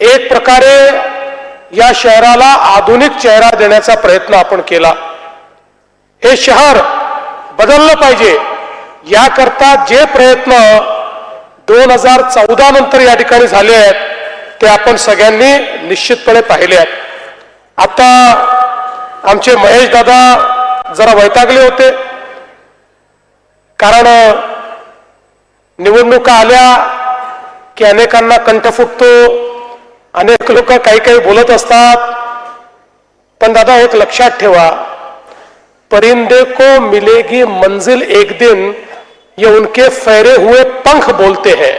एक प्रकारे या शहराला आधुनिक चेहरा देण्याचा प्रयत्न आपण केला। हे शहर बदललं पाहिजे याकरता जे प्रयत्न 2014 नंतर या ठिकाणी झाले आहेत ते आपण सगळ्यांनी निश्चितपणे पाहिले आहेत। आता आमचे महेश दादा जरा वैतागले होते, कारण निवडणुका आल्या की अनेकांना कंठ फुटतो, अनेक लोक काही काही बोलत असतात। पण दादा एक लक्षात ठेवा, परिंदे को मिलेगी मंजिल एक दिन, ये उनके फैरे हुए पंख बोलते हैं।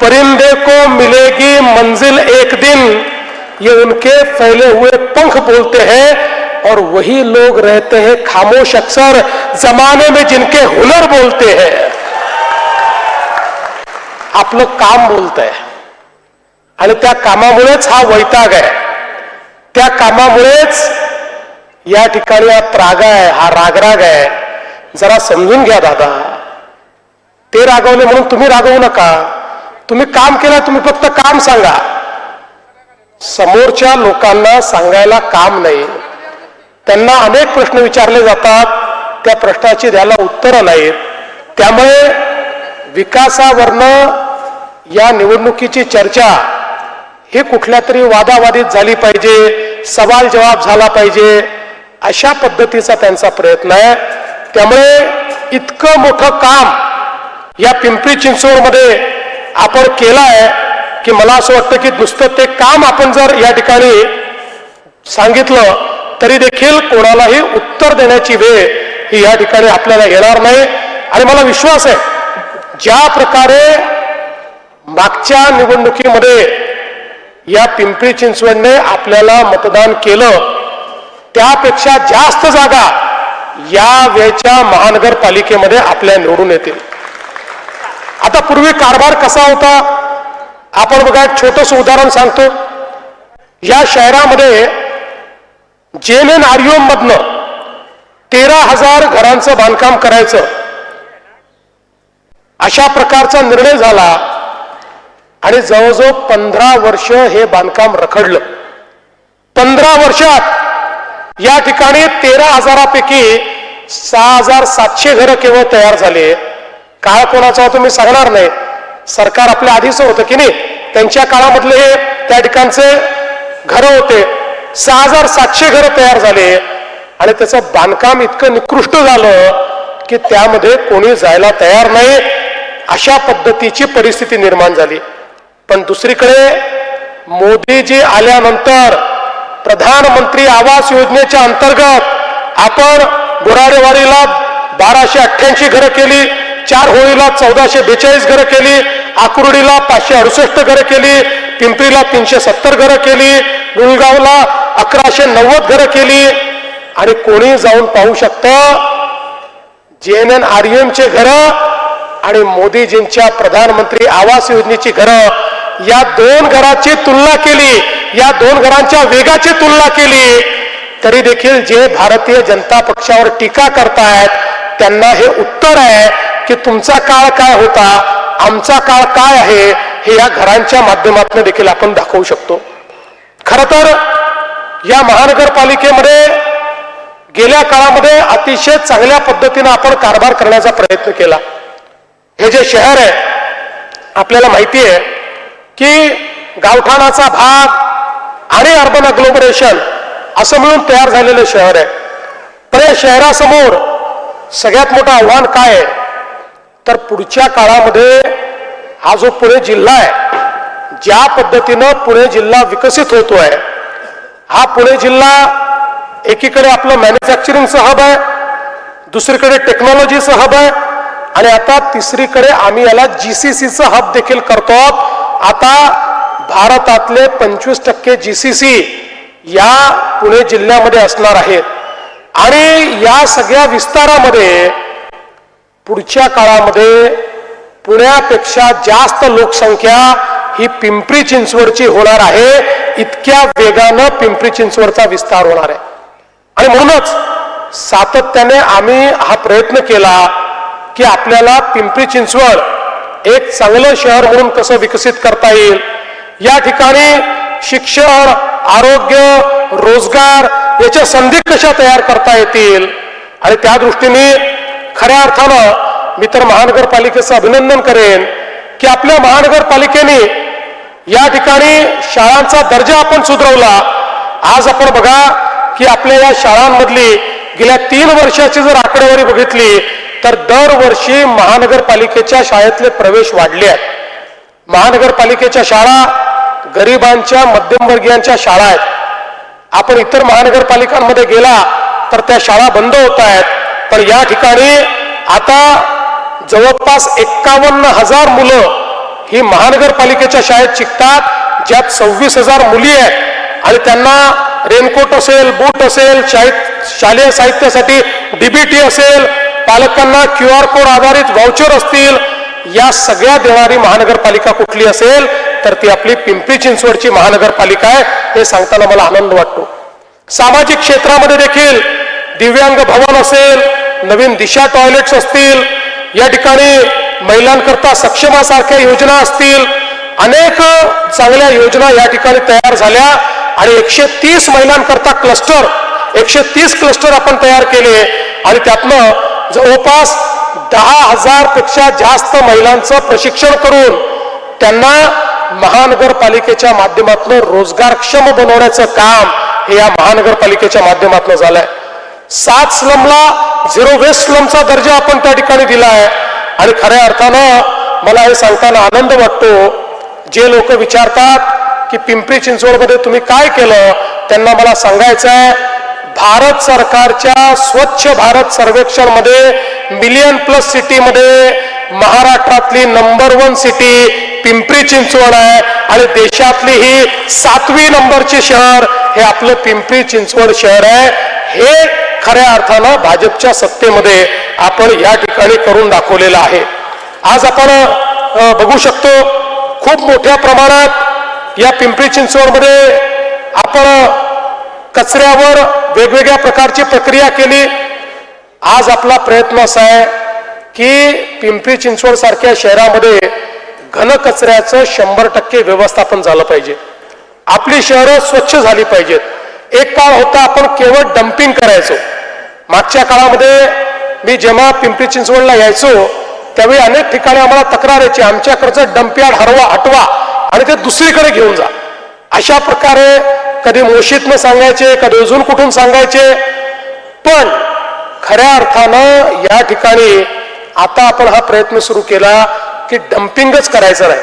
परिंदे को मिलेगी मंजिल एक दिन, ये उनके फैले हुए पंख बोलते हैं, और वही लोग रहते हैं खामोश अक्सर जमाने में जिनके हुनर बोलते हैं। आपलं काम बोलतंय आणि त्या कामामुळेच हा वैताग आहे, त्या कामामुळेच या ठिकाणी हा त्राग आहे, हा रागराग आहे। जरा समजून घ्या दादा, ते रागवले म्हणून तुम्ही रागवू नका। तुम्ही काम केलं, तुम्ही फक्त काम सांगा, समोरच्या लोकांना सांगायला काम नाही। त्यांना अनेक प्रश्न विचारले जातात, त्या प्रश्नाची द्यायला उत्तरं नाहीत। त्यामुळे विकासावरनं या निवडणुकीची चर्चा ही कुठल्या तरी वादावादीत झाली पाहिजे, सवाल जवाब झाला पाहिजे, अशा पद्धतीचा त्यांचा प्रयत्न आहे। त्यामुळे इतकं मोठं काम या पिंपरी चिंचवडमध्ये आपण केलं आहे की मला असं वाटतं की नुसतं ते काम आपण जर या ठिकाणी सांगितलं तरी देखील कोणालाही उत्तर देण्याची वेळ ही या ठिकाणी आपल्याला येणार नाही। आणि मला विश्वास आहे, ज्या प्रकारे मागच्या निवडणुकीमध्ये या पिंपरी चिंचवडने आपल्याला मतदान केलं त्यापेक्षा जास्त जागा या वेळच्या महानगरपालिकेमध्ये आपल्या निवडून येतील। आता पूर्वी कारभार कसा होता आपण बघा, एक छोटंसं उदाहरण सांगतो। या शहरामध्ये JNNREM मधनं 13,000 घरांचं बांधकाम करायचं अशा प्रकारचा निर्णय झाला आणि जवळजवळ 15 वर्ष हे बांधकाम रखडलं। 15 वर्षात या ठिकाणी 13,000पैकी 6,700 घरं केवळ तयार झाले। काळ कोणाचा होता मी सांगणार नाही, सरकार आपल्या आधीच होतं की नाही, त्यांच्या काळामधले हे त्या ठिकाणचे घरं होते। 6,700 घरं तयार झाले आणि त्याचं बांधकाम इतकं निकृष्ट झालं की त्यामध्ये कोणी जायला तयार नाही, अशा पद्धतीची परिस्थिती निर्माण झाली। पण दुसरीकडे मोदीजी आल्यानंतर प्रधानमंत्री आवास योजनेच्या अंतर्गत आपण बोराडेवाडीला 1288 घरं केली, 4 होळीला 1442 घरं केली, आकुर्डीला 568 घरं केली, पिंपरीला 370 घरं केली, गुलगावला 1190 घरं केली। आणि कोणी जाऊन पाहू शकतं JNNREMचे घरं आणि मोदीजींच्या प्रधानमंत्री आवास योजनेची घरं, या दोन घराची तुलना केली, या दोन घरांच्या वेगाची तुलना केली तरी देखील जे भारतीय जनता पक्षावर टीका करतायत त्यांना हे उत्तर आहे की तुमचा काळ काय होता, आमचा काळ काय आहे, हे या घरांच्या माध्यमातून देखील आपण दाखवू शकतो। खरं तर या महानगरपालिकेमध्ये गेल्या काळामध्ये अतिशय चांगल्या पद्धतीने आपण कारभार करण्याचा प्रयत्न केला। हे जे शहर आहे आपल्याला माहिती आहे की गावठाणाचा भाग आणि अर्बन अग्लोमरेशन असं मिळून तयार झालेलं शहर आहे। पण या शहरासमोर सगळ्यात मोठं आव्हान काय आहे तर पुढच्या काळामध्ये हा जो पुणे जिल्हा आहे, ज्या पद्धतीनं पुणे जिल्हा विकसित होतोय, हा पुणे जिल्हा एकीकडे आपलं मॅन्युफॅक्चरिंगचं हब आहे, दुसरीकडे टेक्नॉलॉजीचं हब आहे आणि आता तिसरीकडे आम्ही याला GCCचं हब देखील करतो। आता भारतातले 25% GCC या पुणे जिल्ह्यामध्ये असणार आहेत आणि या सगळ्या विस्तारामध्ये पुढच्या काळामध्ये पुण्यापेक्षा जास्त लोकसंख्या ही पिंपरी चिंचवडची होणार आहे। इतक्या वेगानं पिंपरी चिंचवडचा विस्तार होणार आहे आणि म्हणूनच सातत्याने आम्ही हा प्रयत्न केला की आपल्याला पिंपरी चिंचवड एक चांगलं शहर म्हणून कसं विकसित करता येईल, या ठिकाणी शिक्षण, आरोग्य, रोजगार याच्या संधी कशा तयार करता येतील. आणि त्या दृष्टीने खऱ्या अर्थानं मी तर महानगरपालिकेचं अभिनंदन करेन की आपल्या महानगरपालिकेने या ठिकाणी शाळांचा दर्जा आपण सुधारवला. आज आपण बघा की आपल्या या शाळांमधली गेल्या 3 वर्षाची जर आकडेवारी बघितली तर दरवर्षी महानगरपालिकेच्या शाळेतले प्रवेश वाढले आहेत. महानगरपालिकेच्या शाळा गरिबांच्या, मध्यमवर्गीयांच्या शाळा आहेत. आपण इतर महानगरपालिकांमध्ये गेला तर त्या शाळा बंद होत आहेत. पण या ठिकाणी आता जवळपास 51,000 मुलं ही महानगरपालिकेच्या शाळेत शिकतात, ज्यात 26,000 मुली आहेत आणि त्यांना रेनकोट असेल, बूट असेल, शालेय साहित्यासाठी डीबीटी असेल, पालकांना QR कोड आधारित व्हाउचर असतील. या सगळ्या देणारी महानगरपालिका कुठली असेल तर ती आपली पिंपरी चिंचवडची महानगरपालिका आहे. हे सांगताना मला आनंद वाटतो. सामाजिक क्षेत्रामध्ये देखील दिव्यांग भवन असेल, नवीन दिशा टॉयलेट्स असतील, या ठिकाणी महिलांकरता सक्षमासारख्या योजना असतील, अनेक चांगल्या योजना या ठिकाणी तयार झाल्या आणि 130 महिलांकरता क्लस्टर, 130 क्लस्टर आपण तयार केले आणि त्यातनं जवळपास 10,000 पेक्षा जास्त महिलांचं प्रशिक्षण करून त्यांना महानगरपालिकेच्या माध्यमातून रोजगारक्षम बनवण्याचं काम हे या महानगरपालिकेच्या माध्यमातून झालंय. 7 स्लमला 0 वेस्ट स्लमचा दर्जा आपण त्या ठिकाणी दिला आहे. आणि खऱ्या अर्थानं मला हे सांगताना आनंद वाटतो. जे लोक विचारतात की पिंपरी चिंचवडमध्ये तुम्ही काय केलं, त्यांना मला सांगायचं आहे, भारत सरकारच्या स्वच्छ भारत सर्वेक्षण मध्ये मिलियन+ सिटीमध्ये महाराष्ट्रातली नंबर 1 सिटी पिंपरी चिंचवड आहे आणि देशातली ही 7वी नंबरचे शहर हे आपलं पिंपरी चिंचवड शहर आहे. हे खऱ्या अर्थानं भाजपच्या सत्तेमध्ये आपण या ठिकाणी करून दाखवलेलं आहे. आज आपण बघू शकतो खूप मोठ्या प्रमाणात या पिंपरी चिंचवडमध्ये आपण कचऱ्यावर वेगवेगळ्या प्रकारची प्रक्रिया केली. आज आपला प्रयत्न असा आहे की पिंपरी चिंचवड सारख्या शहरामध्ये घनकचऱ्याचं 100% व्यवस्थापन झालं पाहिजे. आपली शहरं स्वच्छ झाली पाहिजेत. एक काळ होता आपण केवळ डम्पिंग करायचो. मागच्या काळामध्ये मी जेव्हा पिंपरी चिंचवडला यायचो त्यावेळी अनेक ठिकाणी आम्हाला तक्रार यायची, आमच्याकडचं डम्पयार्ड हटवा आणि ते दुसरीकडे घेऊन जा. अशा प्रकारे कधी मोशीतनं सांगायचे, कधी अजून कुठून सांगायचे. पण खऱ्या अर्थानं या ठिकाणी आता आपण हा प्रयत्न सुरू केला की डम्पिंगच करायचं नाही,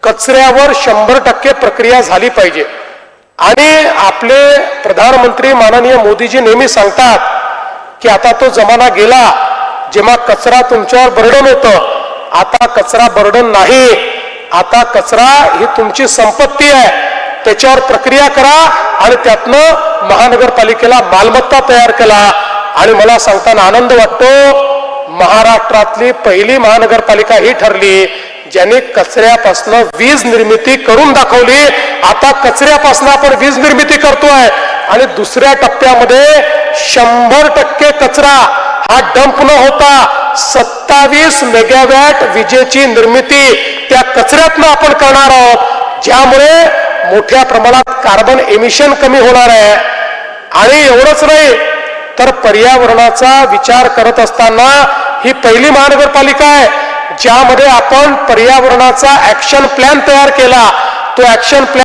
कचऱ्यावर 100% प्रक्रिया झाली पाहिजे. आणि आपले प्रधानमंत्री माननीय मोदीजी नेहमी सांगतात की आता तो जमाना गेला जेव्हा कचरा तुमच्यावर बर्डन होतं. आता कचरा बर्डन नाही, आता कचरा ही तुमची संपत्ती आहे. त्याच्यावर प्रक्रिया करा आणि त्यातनं महानगरपालिकेला मालमत्ता तयार केला. आणि मला सांगताना आनंद वाटतो, महाराष्ट्रातली पहिली महानगरपालिका ही ठरली ज्याने कचऱ्यापासून वीज निर्मिती करून दाखवली. आता कचऱ्यापासून आपण वीज निर्मिती करतोय आणि दुसऱ्या टप्प्यामध्ये 100% कचरा हा डंप न होता 27 मेगावॅट विजेची निर्मिती त्या कचऱ्यातनं आपण करणार आहोत, ज्यामुळे मोठ्या प्रमाणात कार्बन एमिशन कमी होणार आहे. आणि एवढंच नाही तर पर्यावरणाचा विचार करत असताना ही पहिली महानगरपालिका आहे ज्यामध्ये आपण पर्यावरणाचा ऍक्शन प्लॅन तयार केला. तो ऍक्शन प्लॅन